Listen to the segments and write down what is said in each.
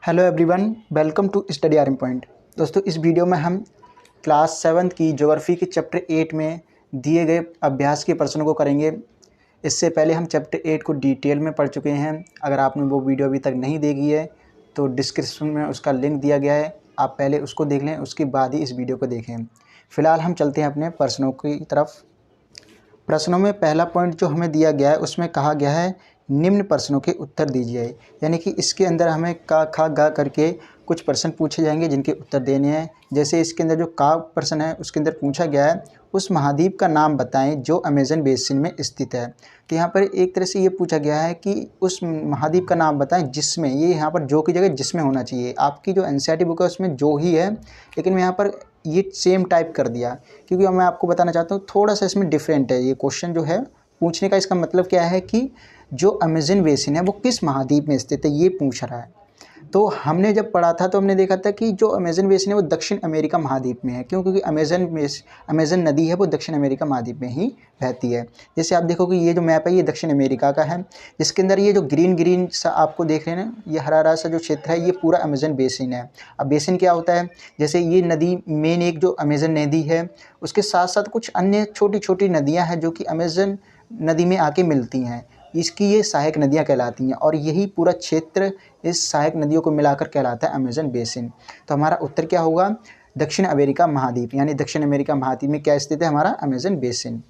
Hello everyone, welcome to study arm point. दोस्तों, इस video में हम क्लास 7 की ज्योग्राफी के चैप्टर 8 में दिए गए अभ्यास के प्रश्नों को करेंगे। इससे पहले हम चैप्टर 8 को डिटेल में पढ़ चुके हैं। अगर आपने वो वीडियो अभी तक नहीं देखी है तो डिस्क्रिप्शन में उसका लिंक दिया गया है, आप पहले उसको देख लें, उसके बाद ही इस वीडियो को देखें। फ़िलहाल हम चलते हैं अपने प्रश्नों की तरफ। प्रश्नों में पहला पॉइंट जो हमें दिया गया है उसमें कहा गया है निम्न प्रश्नों के उत्तर दीजिए। यानी कि इसके अंदर हमें का खा गा करके कुछ प्रश्न पूछे जाएंगे जिनके उत्तर देने हैं। जैसे इसके अंदर जो का प्रश्न है उसके अंदर पूछा गया है उस महाद्वीप का नाम बताएं जो अमेज़न बेसिन में स्थित है। तो यहाँ पर एक तरह से ये पूछा गया है कि उस महाद्वीप का नाम बताएं जिसमें, ये यहाँ पर जो की जगह जिसमें होना चाहिए। आपकी जो एनसीईआरटी बुक है उसमें जो ही है, लेकिन मैं यहाँ पर ये सेम टाइप कर दिया क्योंकि मैं आपको बताना चाहता हूँ थोड़ा सा इसमें डिफरेंट है। ये क्वेश्चन जो है पूछने का इसका मतलब क्या है कि जो अमेज़न बेसिन है वो किस महाद्वीप में स्थित है, ये पूछ रहा है। तो हमने जब पढ़ा था तो हमने देखा था कि जो अमेज़न बेसिन है वो दक्षिण अमेरिका महाद्वीप में है। क्यों? क्योंकि अमेज़न नदी है वो दक्षिण अमेरिका महाद्वीप में ही बहती है। जैसे आप देखोगे ये जो मैप है ये दक्षिण अमेरिका का है, जिसके अंदर ये जो ग्रीन ग्रीन सा आपको देख रहे हैं ना, ये हरा हरा सा जो क्षेत्र है ये पूरा अमेज़न बेसिन है। अब बेसिन क्या होता है? जैसे ये नदी मेन एक जो अमेज़न नदी है, उसके साथ साथ कुछ अन्य छोटी छोटी नदियाँ हैं जो कि अमेज़न नदी में आके मिलती हैं। इसकी ये सहायक नदियाँ कहलाती हैं और यही पूरा क्षेत्र इस सहायक नदियों को मिलाकर कहलाता है अमेज़न बेसिन। तो हमारा उत्तर क्या होगा? दक्षिण अमेरिका महाद्वीप, यानी दक्षिण अमेरिका महाद्वीप में क्या स्थित है? हमारा अमेज़न बेसिन।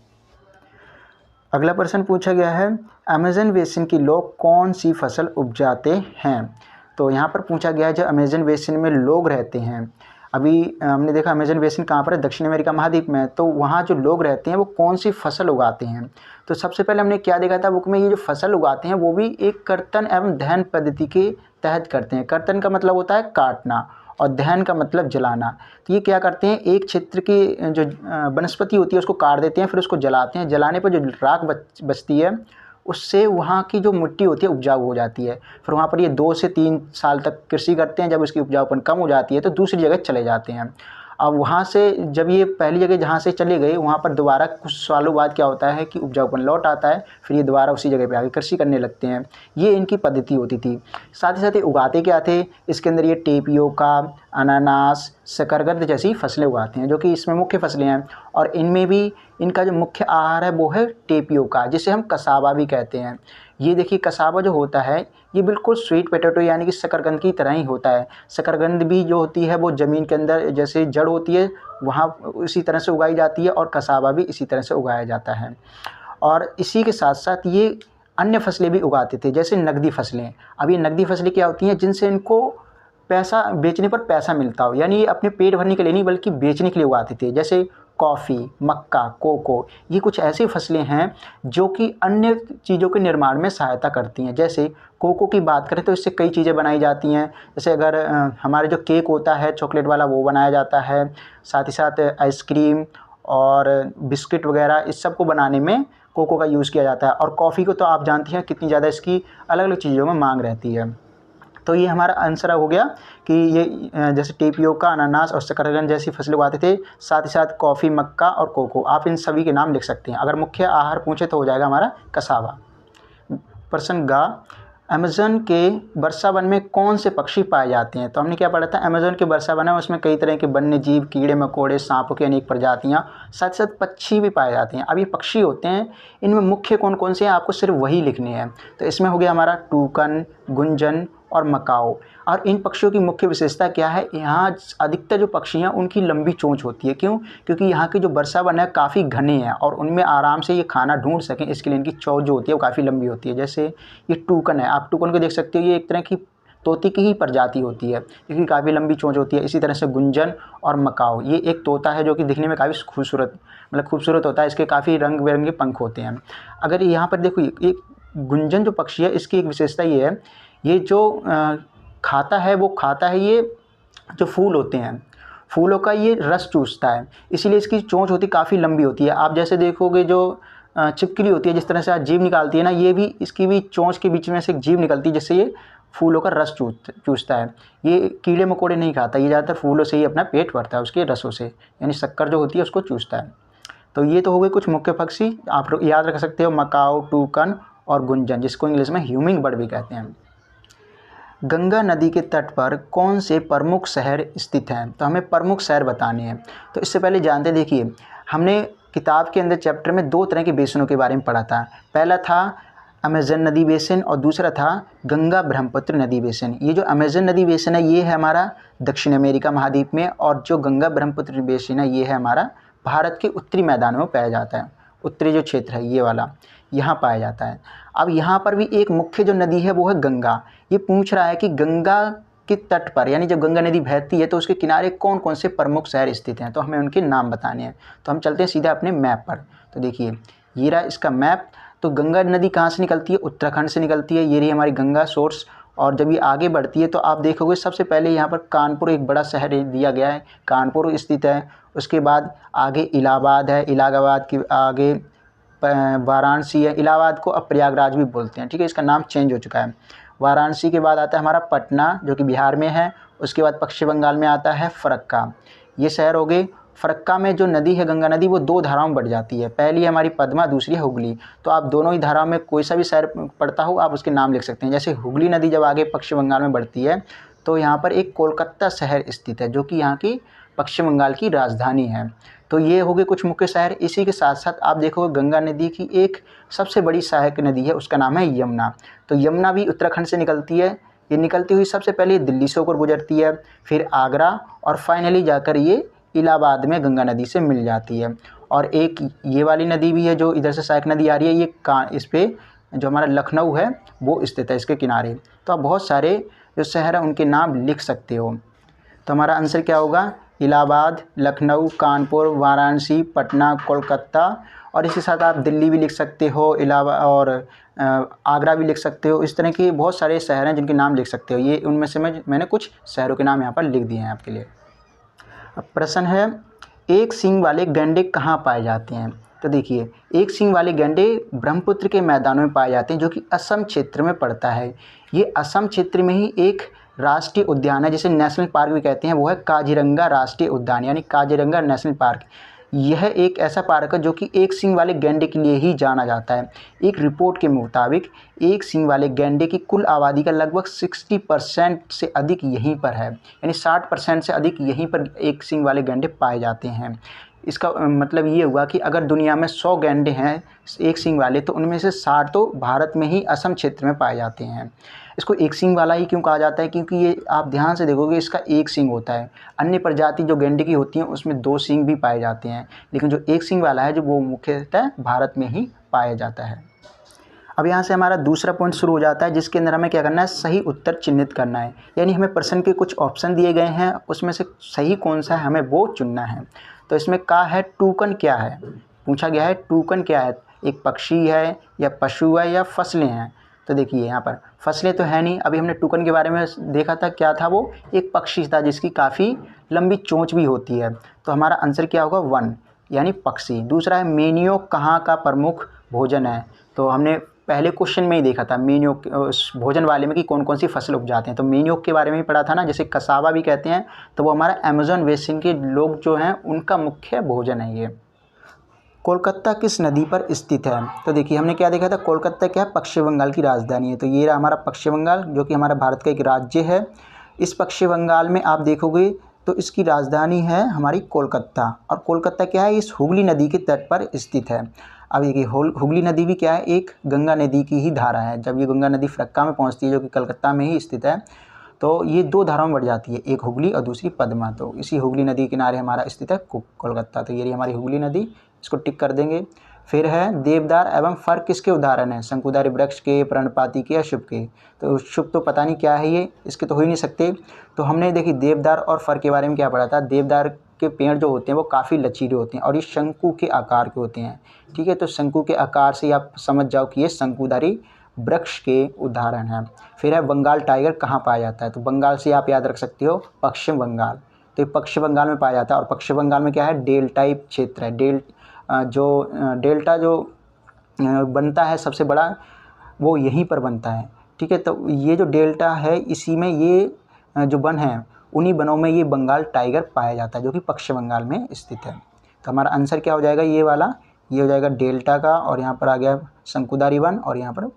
अगला प्रश्न पूछा गया है अमेज़न बेसिन के लोग कौन सी फसल उपजाते हैं। तो यहाँ पर पूछा गया है जो अमेज़न बेसिन में लोग रहते हैं। अभी हमने देखा अमेज़न बेसिन कहाँ पर है? दक्षिण अमेरिका महाद्वीप में। तो वहाँ जो लोग रहते हैं वो कौन सी फसल उगाते हैं? तो सबसे पहले हमने क्या देखा था बुक में, ये जो फसल उगाते हैं वो भी एक कर्तन एवं दहन पद्धति के तहत करते हैं। कर्तन का मतलब होता है काटना और दहन का मतलब जलाना। तो ये क्या करते हैं, एक क्षेत्र की जो वनस्पति होती है उसको काट देते हैं, फिर उसको जलाते हैं। जलाने पर जो राख बचती है उससे वहाँ की जो मिट्टी होती है उपजाऊ हो जाती है। फिर वहाँ पर ये 2 से 3 साल तक कृषि करते हैं। जब उसकी उपजाऊपन कम हो जाती है तो दूसरी जगह चले जाते हैं। अब वहाँ से जब ये पहली जगह जहाँ से चले गए वहाँ पर दोबारा कुछ सालों बाद क्या होता है कि उपजाऊपन लौट आता है, फिर ये दोबारा उसी जगह पे आके कृषि करने लगते हैं। ये इनकी पद्धति होती थी। साथ ही साथ ये उगाते क्या थे? इसके अंदर ये टेपियोका, अनानास, शकरकंद जैसी फसलें उगाते हैं जो कि इसमें मुख्य फसलें हैं। और इनमें भी इनका जो मुख्य आहार है वो है टेपियोका, जिसे हम कसावा भी कहते हैं। ये देखिए कसावा जो होता है ये बिल्कुल स्वीट पोटैटो यानी कि शकरकंद की तरह ही होता है। शकरकंद भी जो होती है वो ज़मीन के अंदर जैसे जड़ होती है वहाँ उसी तरह से उगाई जाती है और कसावा भी इसी तरह से उगाया जाता है। और इसी के साथ साथ ये अन्य फसलें भी उगाते थे जैसे नकदी फसलें। अब ये नकदी फसलें क्या होती हैं जिनसे इनको पैसा बेचने पर पैसा मिलता हो, यानी ये अपने पेट भरने के लिए नहीं बल्कि बेचने के लिए उगाते थे। जैसे कॉफ़ी, मक्का, कोको, ये कुछ ऐसी फसलें हैं जो कि अन्य चीज़ों के निर्माण में सहायता करती हैं। जैसे कोको की बात करें तो इससे कई चीज़ें बनाई जाती हैं। जैसे अगर हमारे जो केक होता है चॉकलेट वाला वो बनाया जाता है, साथ ही साथ आइसक्रीम और बिस्किट वगैरह इस सब को बनाने में कोको का यूज़ किया जाता है। और कॉफ़ी को तो आप जानती हैं कितनी ज़्यादा इसकी अलग अलग चीज़ों में मांग रहती है। तो ये हमारा आंसर हो गया कि ये जैसे टेपियोका, अनानास और शकरकंद जैसी फसलें उगाते थे। साथ ही साथ कॉफ़ी, मक्का और कोको, आप इन सभी के नाम लिख सकते हैं। अगर मुख्य आहार पूछे तो हो जाएगा हमारा कसावा। प्रश्न गा, अमेज़न के वर्षा वन में कौन से पक्षी पाए जाते हैं? तो हमने क्या पढ़ा था, अमेज़न के वर्षा वन है उसमें कई तरह के वन्य जीव, कीड़े मकोड़े, सांपों की अनेक प्रजातियाँ, साथ ही साथ पक्षी भी पाए जाते हैं। अब ये पक्षी होते हैं, इनमें मुख्य कौन कौन से हैं आपको सिर्फ वही लिखने हैं। तो इसमें हो गया हमारा टूकन, गुंजन और मकाओ। और इन पक्षियों की मुख्य विशेषता क्या है? यहाँ अधिकतर जो पक्षी हैं उनकी लंबी चोंच होती है। क्यों? क्योंकि यहाँ के जो वर्षा वन है काफ़ी घने हैं और उनमें आराम से ये खाना ढूंढ सकें, इसके लिए इनकी चोंच जो होती है वो काफ़ी लंबी होती है। जैसे ये टूकन है, आप टूकन को देख सकते हो, ये एक तरह की तोते की ही प्रजाति होती है, इसकी काफ़ी लंबी चोंच होती है। इसी तरह से गुंजन और मकाओ, ये एक तोता है जो कि दिखने में काफ़ी खूबसूरत होता है। इसके काफ़ी रंग बिरंगे पंख होते हैं। अगर यहाँ पर देखो एक गुंजन जो पक्षी है इसकी एक विशेषता ये है, ये जो खाता है ये जो फूल होते हैं, फूलों का ये रस चूसता है, इसीलिए इसकी चोंच होती काफ़ी लंबी होती है। आप जैसे देखोगे जो छिपकली होती है जिस तरह से आज जीभ निकालती है ना, ये भी इसकी भी चोंच के बीच में से एक जीभ निकलती है जिससे ये फूलों का रस चूसता है। ये कीड़े मकोड़े नहीं खाता, ये ज़्यादातर फूलों से ही अपना पेट भरता है उसके रसों से, यानी शक्कर जो होती है उसको चूसता है। तो ये तो हो गए कुछ मुख्य पक्षी, आप याद रख सकते हो, मकाओ, टूकन और गुंजन, जिसको इंग्लिश में ह्यूमिंग बर्ड भी कहते हैं। गंगा नदी के तट पर कौन से प्रमुख शहर स्थित हैं? तो हमें प्रमुख शहर बताने हैं। तो इससे पहले जानते, देखिए हमने किताब के अंदर चैप्टर में 2 तरह के बेसिनों के बारे में पढ़ा था। पहला था अमेज़न नदी बेसिन और दूसरा था गंगा ब्रह्मपुत्र नदी बेसिन। ये जो अमेज़न नदी बेसिन है ये है हमारा दक्षिण अमेरिका महाद्वीप में, और जो गंगा ब्रह्मपुत्र बेसिन है ये है हमारा भारत के उत्तरी मैदानों में पाया जाता है। उत्तरी जो क्षेत्र है ये वाला यहाँ पाया जाता है। अब यहाँ पर भी एक मुख्य जो नदी है वो है गंगा। ये पूछ रहा है कि गंगा के तट पर, यानी जब गंगा नदी बहती है तो उसके किनारे कौन कौन से प्रमुख शहर स्थित हैं, तो हमें उनके नाम बताने हैं। तो हम चलते हैं सीधा अपने मैप पर। तो देखिए ये रहा इसका मैप। तो गंगा नदी कहाँ से निकलती है? उत्तराखंड से निकलती है। ये रही हमारी गंगा सोर्स। और जब ये आगे बढ़ती है तो आप देखोगे सबसे पहले यहाँ पर कानपुर एक बड़ा शहर दिया गया है, कानपुर स्थित है। उसके बाद आगे इलाहाबाद है, इलाहाबाद के आगे वाराणसी है। इलाहाबाद को अब प्रयागराज भी बोलते हैं, ठीक है, इसका नाम चेंज हो चुका है। वाराणसी के बाद आता है हमारा पटना जो कि बिहार में है। उसके बाद पश्चिम बंगाल में आता है फरक्का। ये शहर हो गए। फरक्का में जो नदी है गंगा नदी वो 2 धाराओं में बढ़ जाती है। पहली है हमारी पद्मा, दूसरी है हुगली। तो आप दोनों ही धाराओं में कोई सा भी शहर पड़ता हो आप उसके नाम लिख सकते हैं। जैसे हुगली नदी जब आगे पश्चिम बंगाल में बढ़ती है तो यहाँ पर एक कोलकाता शहर स्थित है जो कि यहाँ की पश्चिम बंगाल की राजधानी है। तो ये हो गए कुछ मुख्य शहर। इसी के साथ साथ आप देखोगे गंगा नदी की एक सबसे बड़ी सहायक नदी है, उसका नाम है यमुना। तो यमुना भी उत्तराखंड से निकलती है। ये निकलती हुई सबसे पहले दिल्ली से होकर गुजरती है, फिर आगरा, और फाइनली जाकर ये इलाहाबाद में गंगा नदी से मिल जाती है। और एक ये वाली नदी भी है जो इधर से सहायक नदी आ रही है, ये इस पर जो हमारा लखनऊ है वो स्थित है इसके किनारे। तो आप बहुत सारे जो शहर हैं उनके नाम लिख सकते हो। तो हमारा आंसर क्या होगा? इलाहाबाद, लखनऊ, कानपुर, वाराणसी, पटना, कोलकाता, और इसी साथ आप दिल्ली भी लिख सकते हो, इलाहाबाद और आगरा भी लिख सकते हो। इस तरह के बहुत सारे शहर हैं जिनके नाम लिख सकते हो। ये उनमें से मैंने कुछ शहरों के नाम यहाँ पर लिख दिए हैं आपके लिए। अब प्रश्न है, एक सींग वाले गैंडे कहाँ पाए जाते हैं? तो देखिए एक सींग वाले गैंडे ब्रह्मपुत्र के मैदानों में पाए जाते हैं जो कि असम क्षेत्र में पड़ता है। ये असम क्षेत्र में ही एक राष्ट्रीय उद्यान है जिसे नेशनल पार्क भी कहते हैं, वो है काजीरंगा राष्ट्रीय उद्यान यानी काजीरंगा नेशनल पार्क। यह एक ऐसा पार्क है जो कि एक सींग वाले गैंडे के लिए ही जाना जाता है। एक रिपोर्ट के मुताबिक एक सींग वाले गैंडे की कुल आबादी का लगभग 60% से अधिक यहीं पर है, यानी 60% से अधिक यहीं पर एक सींग वाले गैंडे पाए जाते हैं। इसका मतलब ये हुआ कि अगर दुनिया में 100 गैंडे हैं एक सींग वाले, तो उनमें से 60 तो भारत में ही असम क्षेत्र में पाए जाते हैं। इसको एक सींग वाला ही क्यों कहा जाता है? क्योंकि ये आप ध्यान से देखोगे इसका एक सींग होता है। अन्य प्रजाति जो गैंडे की होती हैं उसमें 2 सींग भी पाए जाते हैं, लेकिन जो एक सींग वाला है जो वो मुख्यतः भारत में ही पाया जाता है। अब यहाँ से हमारा दूसरा पॉइंट शुरू हो जाता है जिसके अंदर हमें क्या करना है? सही उत्तर चिन्हित करना है। यानी हमें प्रश्न के कुछ ऑप्शन दिए गए हैं, उसमें से सही कौन सा है हमें वो चुनना है। तो इसमें कहा है टूकन क्या है? पूछा गया है टूकन क्या है? एक पक्षी है या पशु है या फसलें हैं? तो देखिए यहाँ पर फसलें तो है नहीं। अभी हमने टूकन के बारे में देखा था, क्या था वो? एक पक्षी था जिसकी काफ़ी लंबी चोंच भी होती है। तो हमारा आंसर क्या होगा? 1 यानी पक्षी। दूसरा है मेनियो कहाँ का प्रमुख भोजन है? तो हमने पहले क्वेश्चन में ही देखा था मेनियो भोजन वाले में कि कौन कौन सी फसल उपजाते हैं। तो मेनियो के बारे में ही पढ़ा था ना, जैसे कसावा भी कहते हैं। तो वो हमारा अमेज़न बेसिन के लोग जो हैं उनका मुख्य भोजन है ये। कोलकाता किस नदी पर स्थित है? तो देखिए हमने क्या देखा था, कोलकाता क्या है? पश्चिम बंगाल की राजधानी है। तो ये रहा हमारा पश्चिम बंगाल जो कि हमारा भारत का एक राज्य है। इस पश्चिम बंगाल में आप देखोगे तो इसकी राजधानी है हमारी कोलकाता। और कोलकाता क्या है? इस हुगली नदी के तट पर स्थित है। अब देखिए हुगली नदी भी क्या है? एक गंगा नदी की ही धारा है। जब ये गंगा नदी फरक्का में पहुंचती है जो कि कलकत्ता में ही स्थित है, तो ये 2 धाराओं में बढ़ जाती है, एक हुगली और दूसरी पद्मा। तो इसी हुगली नदी के किनारे हमारा स्थित है कोलकाता। तो ये रही हमारी हुगली नदी, इसको टिक कर देंगे। फिर है देवदार एवं फर किसके उदाहरण हैं? शंकुधारी वृक्ष के, पर्णपाती के या शुभ के? तो शुभ तो पता नहीं क्या है ये, इसके तो हो ही नहीं सकते। तो हमने देखिए देवदार और फर के बारे में क्या पढ़ा था? देवदार के पेड़ जो होते हैं वो काफ़ी लचीले होते हैं और ये शंकु के आकार के होते हैं, ठीक है। तो शंकु के आकार से आप समझ जाओ कि ये शंकुधारी वृक्ष के उदाहरण हैं। फिर है बंगाल टाइगर कहाँ पाया जाता है? तो बंगाल से आप याद रख सकते हो पश्चिम बंगाल। तो ये पश्चिम बंगाल में पाया जाता है और पश्चिम बंगाल में क्या है? डेल्टाई क्षेत्र है। डेल्टा जो बनता है सबसे बड़ा वो यहीं पर बनता है, ठीक है। तो ये जो डेल्टा है इसी में ये जो वन है उन्हीं वनों में ये बंगाल टाइगर पाया जाता है जो कि पश्चिम बंगाल में स्थित है। तो हमारा आंसर क्या हो जाएगा? ये वाला, ये हो जाएगा डेल्टा का, और यहाँ पर आ गया शंकुधारी वन और यहाँ पर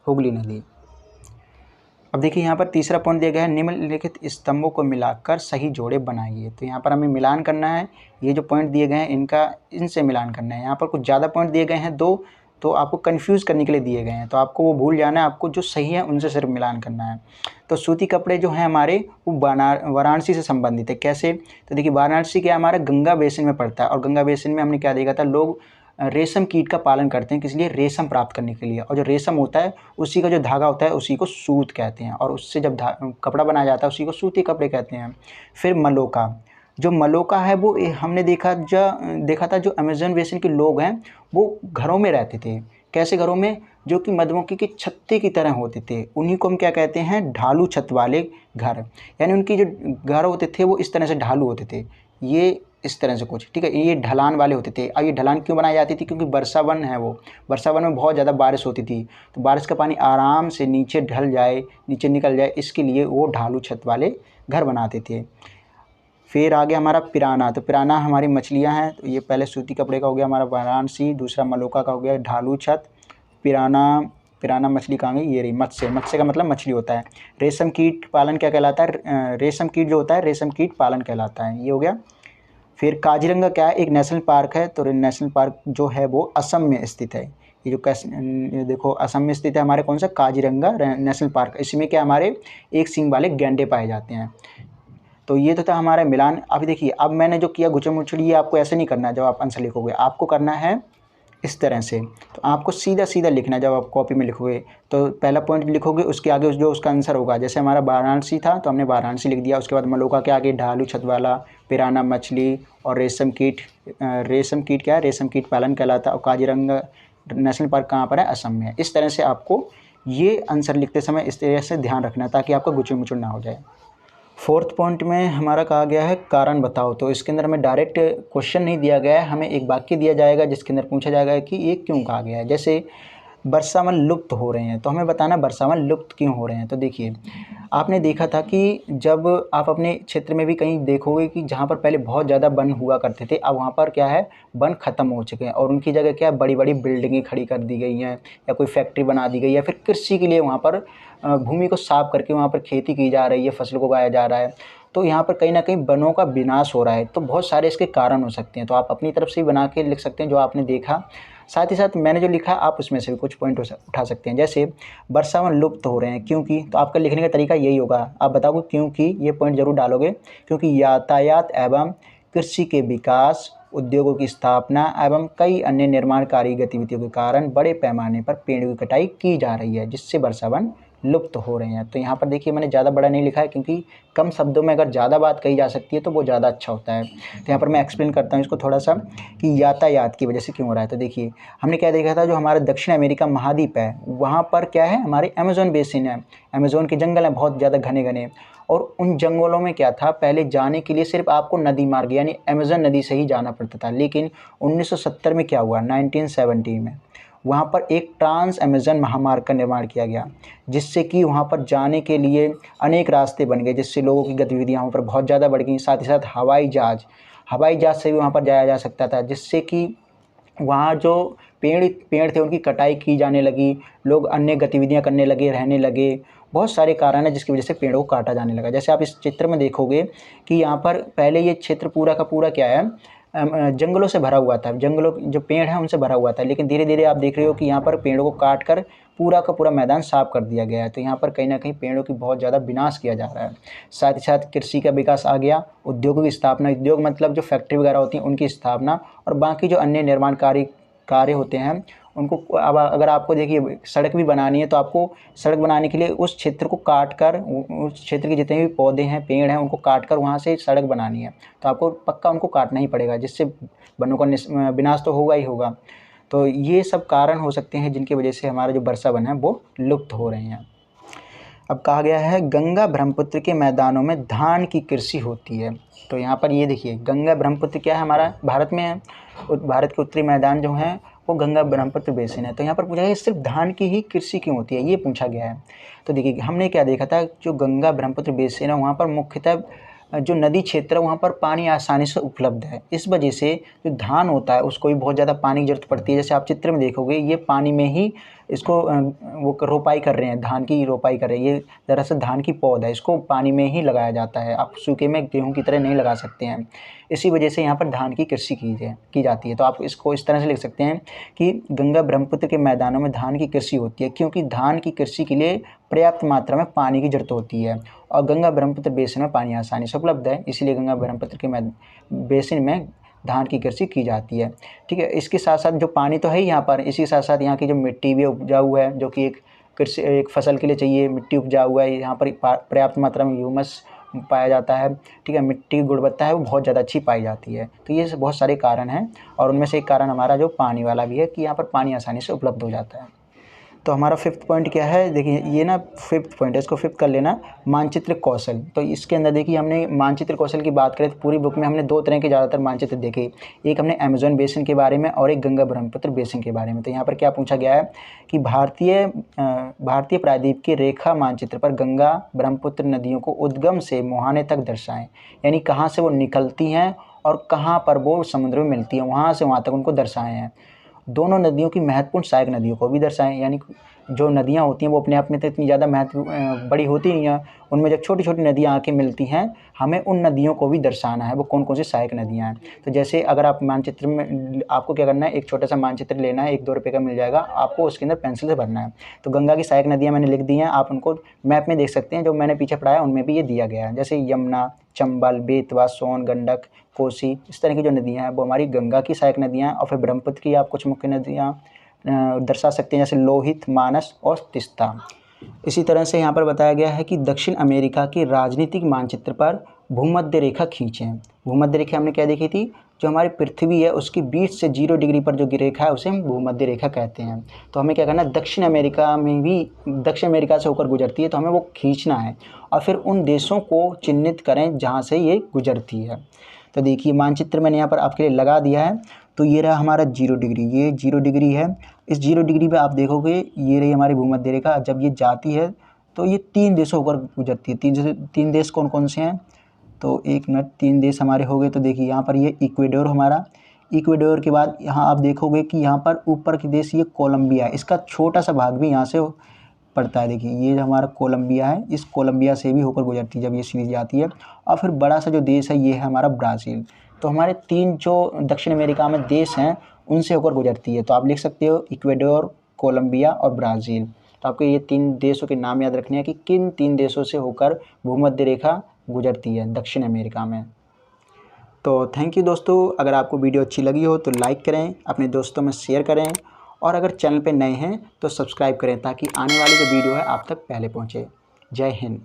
हुगली नदी। अब देखिए यहाँ पर तीसरा पॉइंट दिया गया है, निम्नलिखित स्तंभों को मिलाकर सही जोड़े बनाइए। तो यहाँ पर हमें मिलान करना है, ये जो पॉइंट दिए गए हैं इनसे मिलान करना है। यहाँ पर कुछ ज़्यादा पॉइंट दिए गए हैं 2, तो आपको कन्फ्यूज़ करने के लिए दिए गए हैं, तो आपको वो भूल जाना है, आपको जो सही है उनसे सिर्फ मिलान करना है। तो सूती कपड़े जो हैं हमारे वो वाराणसी से संबंधित है। कैसे? तो देखिए वाराणसी क्या हमारा गंगा बेसिन में पड़ता है, और गंगा बेसिन में हमने क्या देखा था, लोग रेशम कीट का पालन करते हैं, किस लिए? रेशम प्राप्त करने के लिए। और जो रेशम होता है उसी का जो धागा होता है उसी को सूत कहते हैं, और उससे जब कपड़ा बनाया जाता है उसी को सूती कपड़े कहते हैं। फिर मलोका, जो मलोका है वो हमने देखा था जो अमेज़न बेसिन के लोग हैं वो घरों में रहते थे। कैसे घरों में? जो कि मधुमक्खी के छत्ते की तरह होते थे, उन्हीं को हम क्या कहते हैं? ढालू छत वाले घर। यानी उनकी जो घर होते थे वो इस तरह से ढालू होते थे, ये इस तरह से कुछ, ठीक है, ये ढलान वाले होते थे। अब ये ढलान क्यों बनाई जाती थी? क्योंकि वर्षावन है, वो वर्षावन में बहुत ज़्यादा बारिश होती थी, तो बारिश का पानी आराम से नीचे ढल जाए, नीचे निकल जाए, इसके लिए वो ढालू छत वाले घर बनाते थे। फिर आ गया हमारा पिराना। तो पिराना हमारी मछलियाँ हैं, तो ये पहले सूती कपड़े का हो गया हमारा वाराणसी, दूसरा मलोका का हो गया ढालू छत। पिराना मछली कहाँ गई? ये रही मत्स्य। मत्स्य का मतलब मछली होता है। रेशम कीट पालन क्या कहलाता है? रेशम कीट जो होता है रेशम कीट पालन कहलाता है, ये हो गया। फिर काजीरंगा क्या है? एक नेशनल पार्क है, तो नेशनल पार्क जो है वो असम में स्थित है। ये देखो असम में स्थित है हमारे कौन सा? Kaziranga national park. इसमें क्या हमारे एक सींग वाले गैंडे पाए जाते हैं। तो ये तो था हमारा मिलान। अभी देखिए अब मैंने जो किया गुचड़ मुचड़, ये आपको ऐसे नहीं करना है। जब आप आंसर लिखोगे आपको करना है इस तरह से, तो आपको सीधा सीधा लिखना है। जब आप कॉपी में लिखोगे तो पहला पॉइंट लिखोगे, उसके आगे जो उसका आंसर होगा, जैसे हमारा वाराणसी था तो हमने वाराणसी लिख दिया, उसके बाद मलोका के आगे ढालू छत वाला, पिराना मछली, और रेशम कीट क्या है? रेशम कीट पालन कहलाता है। और काजीरंगा नेशनल पार्क कहाँ पर है? असम में है। इस तरह से आपको ये आंसर लिखते समय इस तरह से ध्यान रखना है ताकि आपका गुचड़ मुचड़ ना हो जाए। फोर्थ पॉइंट में हमारा कहा गया है कारण बताओ। तो इसके अंदर हमें डायरेक्ट क्वेश्चन नहीं दिया गया है, हमें एक वाक्य दिया जाएगा जिसके अंदर पूछा जाएगा कि ये क्यों कहा गया है। जैसे वर्षावन लुप्त हो रहे हैं, तो हमें बताना वर्षावन लुप्त क्यों हो रहे हैं। तो देखिए आपने देखा था कि जब आप अपने क्षेत्र में भी कहीं देखोगे कि जहाँ पर पहले बहुत ज़्यादा वन हुआ करते थे, अब वहाँ पर क्या है? वन ख़त्म हो चुके हैं, और उनकी जगह क्या है? बड़ी बड़ी बिल्डिंगें खड़ी कर दी गई हैं, या कोई फैक्ट्री बना दी गई है, या फिर कृषि के लिए वहाँ पर भूमि को साफ करके वहाँ पर खेती की जा रही है, फसल को उगाया जा रहा है। तो यहाँ पर कहीं ना कहीं वनों का विनाश हो रहा है। तो बहुत सारे इसके कारण हो सकते हैं, तो आप अपनी तरफ से ही बना के लिख सकते हैं जो आपने देखा। साथ ही साथ मैंने जो लिखा आप उसमें से भी कुछ पॉइंट उठा सकते हैं। जैसे वर्षावन लुप्त हो रहे हैं क्योंकि, तो आपका लिखने का तरीका यही होगा, आप बताओगे क्योंकि, ये पॉइंट जरूर डालोगे। क्योंकि यातायात एवं कृषि के विकास, उद्योगों की स्थापना एवं कई अन्य निर्माणकारी गतिविधियों के कारण बड़े पैमाने पर पेड़ की कटाई की जा रही है, जिससे वर्षावन लुप्त हो रहे हैं। तो यहाँ पर देखिए मैंने ज़्यादा बड़ा नहीं लिखा है, क्योंकि कम शब्दों में अगर ज़्यादा बात कही जा सकती है तो वो ज़्यादा अच्छा होता है। तो यहाँ पर मैं एक्सप्लेन करता हूँ इसको थोड़ा सा कि यातायात की वजह से क्यों हो रहा है। तो देखिए हमने क्या देखा था, जो हमारा दक्षिण अमेरिका महाद्वीप है वहाँ पर क्या है? हमारे अमेज़न बेसिन है, अमेज़न के जंगल हैं बहुत ज़्यादा घने घने, और उन जंगलों में क्या था? पहले जाने के लिए सिर्फ आपको नदी मार्ग यानी अमेज़न नदी से ही जाना पड़ता था। लेकिन 1970 में क्या हुआ? 1970 में वहाँ पर एक ट्रांस अमेज़न महामार्ग का निर्माण किया गया, जिससे कि वहाँ पर जाने के लिए अनेक रास्ते बन गए, जिससे लोगों की गतिविधियाँ वहाँ पर बहुत ज़्यादा बढ़ गई। साथ ही साथ हवाई जहाज़ से भी वहाँ पर जाया जा सकता था, जिससे कि वहाँ जो पेड़ थे उनकी कटाई की जाने लगी, लोग अन्य गतिविधियाँ करने लगे, रहने लगे। बहुत सारे कारण हैं जिसकी वजह से पेड़ों को काटा जाने लगा। जैसे आप इस चित्र में देखोगे कि यहाँ पर पहले ये क्षेत्र पूरा का पूरा क्या है? जंगलों से भरा हुआ था, जंगलों जो पेड़ हैं उनसे भरा हुआ था। लेकिन धीरे धीरे आप देख रहे हो कि यहाँ पर पेड़ों को काट कर पूरा का पूरा मैदान साफ कर दिया गया है। तो यहाँ पर कहीं ना कहीं पेड़ों की बहुत ज़्यादा विनाश किया जा रहा है। साथ ही साथ कृषि का विकास आ गया, उद्योगों की स्थापना, उद्योग मतलब जो फैक्ट्री वगैरह होती हैं उनकी स्थापना, और बाकी जो अन्य निर्माणकारी कार्य होते हैं उनको। अब अगर आपको देखिए सड़क भी बनानी है तो आपको सड़क बनाने के लिए उस क्षेत्र को काट कर, उस क्षेत्र के जितने भी पौधे हैं पेड़ हैं उनको काट कर वहाँ से सड़क बनानी है, तो आपको पक्का उनको काटना ही पड़ेगा, जिससे वनों का विनाश तो होगा ही होगा। तो ये सब कारण हो सकते हैं जिनकी वजह से हमारा जो वर्षावन है वो लुप्त हो रहे हैं। अब कहा गया है गंगा ब्रह्मपुत्र के मैदानों में धान की कृषि होती है। तो यहाँ पर ये देखिए गंगा ब्रह्मपुत्र क्या है? हमारा भारत में है, भारत के उत्तरी मैदान जो हैं वो गंगा ब्रह्मपुत्र बेसिन है। तो यहाँ पर पूछा गया सिर्फ धान की ही कृषि क्यों होती है, ये पूछा गया है। तो देखिए हमने क्या देखा था, जो गंगा ब्रह्मपुत्र बेसिन है वहाँ पर मुख्यतः जो नदी क्षेत्र है वहाँ पर पानी आसानी से उपलब्ध है। इस वजह से जो धान होता है उसको भी बहुत ज़्यादा पानी की जरूरत पड़ती है। जैसे आप चित्र में देखोगे ये पानी में ही इसको वो रोपाई कर रहे हैं, धान की रोपाई कर रहे हैं। ये दरअसल धान की पौध है, इसको पानी में ही लगाया जाता है, आप सूखे में गेहूँ की तरह नहीं लगा सकते हैं। इसी वजह से यहाँ पर धान की कृषि की जाती है। तो आप इसको इस तरह से लिख सकते हैं कि गंगा ब्रह्मपुत्र के मैदानों में धान की कृषि होती है, क्योंकि धान की कृषि के लिए पर्याप्त मात्रा में पानी की जरूरत होती है और गंगा ब्रह्मपुत्र बेसिन में पानी आसानी से उपलब्ध है, इसलिए गंगा ब्रह्मपुत्र के बेसिन में धान की कृषि की जाती है। ठीक है, इसके साथ साथ जो पानी तो है ही यहाँ पर, इसी के साथ साथ यहाँ की जो मिट्टी भी उपजाऊ है, जो कि एक फसल के लिए चाहिए, मिट्टी उपजाऊ है। यहाँ पर पर्याप्त मात्रा में ह्यूमस पाया जाता है। ठीक है, मिट्टी की गुणवत्ता है वो बहुत ज़्यादा अच्छी पाई जाती है। तो ये बहुत सारे कारण हैं और उनमें से एक कारण हमारा जो पानी वाला भी है कि यहाँ पर पानी आसानी से उपलब्ध हो जाता है। तो हमारा 5th पॉइंट क्या है, देखिए ये ना 5th पॉइंट है, इसको 5th कर लेना, मानचित्र कौशल। तो इसके अंदर देखिए हमने मानचित्र कौशल की बात करें तो पूरी बुक में हमने 2 तरह के ज़्यादातर मानचित्र देखे। एक हमने अमेज़न बेसिन के बारे में और एक गंगा ब्रह्मपुत्र बेसिन के बारे में। तो यहाँ पर क्या पूछा गया है कि भारतीय प्रायद्वीप की रेखा मानचित्र पर गंगा ब्रह्मपुत्र नदियों को उद्गम से मुहाने तक दर्शाएं, यानी कहाँ से वो निकलती हैं और कहाँ पर वो समुद्र में मिलती हैं, वहाँ से वहाँ तक उनको दर्शाए हैं। दोनों नदियों की महत्वपूर्ण सहायक नदियों को भी दर्शाएं, यानी जो नदियाँ होती हैं वो अपने आप में तो इतनी ज़्यादा बड़ी होती नहीं है, उनमें जब छोटी छोटी नदियाँ आके मिलती हैं, हमें उन नदियों को भी दर्शाना है वो कौन कौन सी सहायक नदियाँ हैं। तो जैसे अगर आप मानचित्र में, आपको क्या करना है, एक छोटा सा मानचित्र लेना है, 1-2 रुपये का मिल जाएगा आपको, उसके अंदर पेंसिल से भरना है। तो गंगा की सहायक नदियाँ मैंने लिख दी हैं, आप उनको मैप में देख सकते हैं, जो मैंने पीछे पढ़ाया उनमें भी ये दिया गया है। जैसे यमुना, चंबल, बेतवा, सोन, गंडक, कोसी, इस तरह की जो नदियाँ हैं वो हमारी गंगा की सहायक नदियाँ हैं। और फिर ब्रह्मपुत्र की आप कुछ मुख्य नदियाँ दर्शा सकते हैं, जैसे लोहित, मानस और तीस्ता। इसी तरह से यहाँ पर बताया गया है कि दक्षिण अमेरिका के राजनीतिक मानचित्र पर भूमध्य रेखा खींचें। भूमध्य रेखा हमने क्या देखी थी, जो हमारी पृथ्वी है उसके बीच से 0 डिग्री पर जो रेखा है उसे हम भूमध्य रेखा कहते हैं। तो हमें क्या करना है, दक्षिण अमेरिका में भी, दक्षिण अमेरिका से होकर गुजरती है, तो हमें वो खींचना है और फिर उन देशों को चिन्हित करें जहाँ से ये गुजरती है। तो देखिए मानचित्र मैंने यहाँ पर आपके लिए लगा दिया है। तो ये रहा हमारा 0 डिग्री, ये 0 डिग्री है। इस 0 डिग्री पे आप देखोगे ये रही हमारी भूमध्य रेखा। जब ये जाती है तो ये 3 देशों होकर गुजरती है। 3 देश कौन कौन से हैं, तो 1 मिनट, 3 देश हमारे हो गए। तो देखिए यहाँ पर ये इक्वेडोर हमारा, इक्वेडोर के बाद यहाँ आप देखोगे कि यहाँ पर ऊपर के देश ये कोलंबिया है, इसका छोटा सा भाग भी यहाँ से पड़ता है। देखिए ये हमारा कोलंबिया है, इस कोलंबिया से भी होकर गुजरती है जब ये सीरीज आती है। और फिर बड़ा सा जो देश है ये है हमारा ब्राज़ील। तो हमारे 3 जो दक्षिण अमेरिका में देश हैं उनसे होकर गुजरती है। तो आप लिख सकते हो इक्वेडोर, कोलंबिया और ब्राज़ील। तो आपको ये 3 देशों के नाम याद रखने हैं कि किन 3 देशों से होकर भूमध्य रेखा गुजरती है दक्षिण अमेरिका में। तो थैंक यू दोस्तों, अगर आपको वीडियो अच्छी लगी हो तो लाइक करें, अपने दोस्तों में शेयर करें और अगर चैनल पे नए हैं तो सब्सक्राइब करें ताकि आने वाली जो वीडियो है आप तक पहले पहुँचे। जय हिंद।